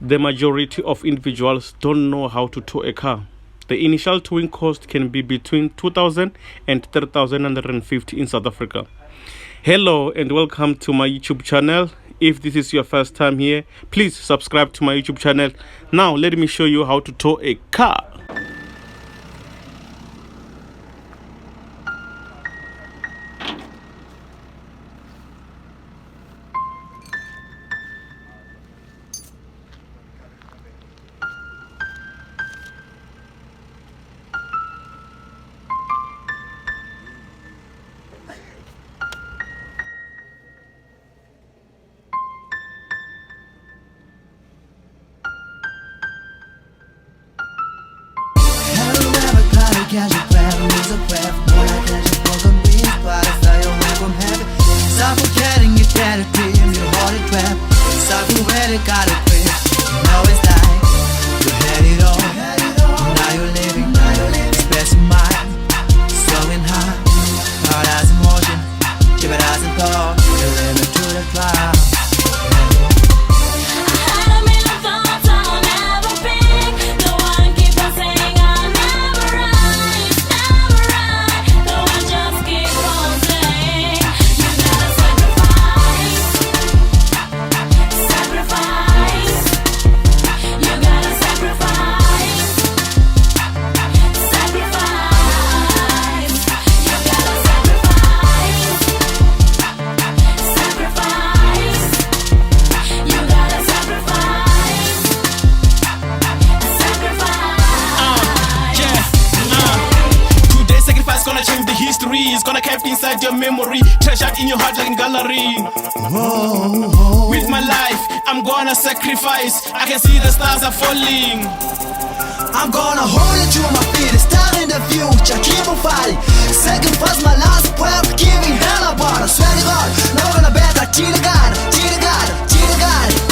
The majority of individuals don't know how to tow a car. The initial towing cost can be between 2,000 and 3,150 in South Africa. Hello and welcome to my YouTube channel. If this is your first time here, please subscribe to my YouTube channel. Now let me show you how to tow a car. Casual craft, music craft, more like casual program beats, but I fly away from heaven. Stop forgetting your dad, dream, your heart is trap. Stop already got a grip. Now it's like you had it all. Now you're living, expressing mind, soaring high. Heart as emotion, keep it as a thought. You're living to the cloud. It's gonna kept inside your memory, treasured in your heart like in gallery. With my life, I'm gonna sacrifice. I can see the stars are falling. I'm gonna hold it to my feet, it's time in the future, keep on fighting. Sacrifice my last breath, giving hell about. I swear to God, never gonna bet. Cheat the God, cheat the God, cheat the God.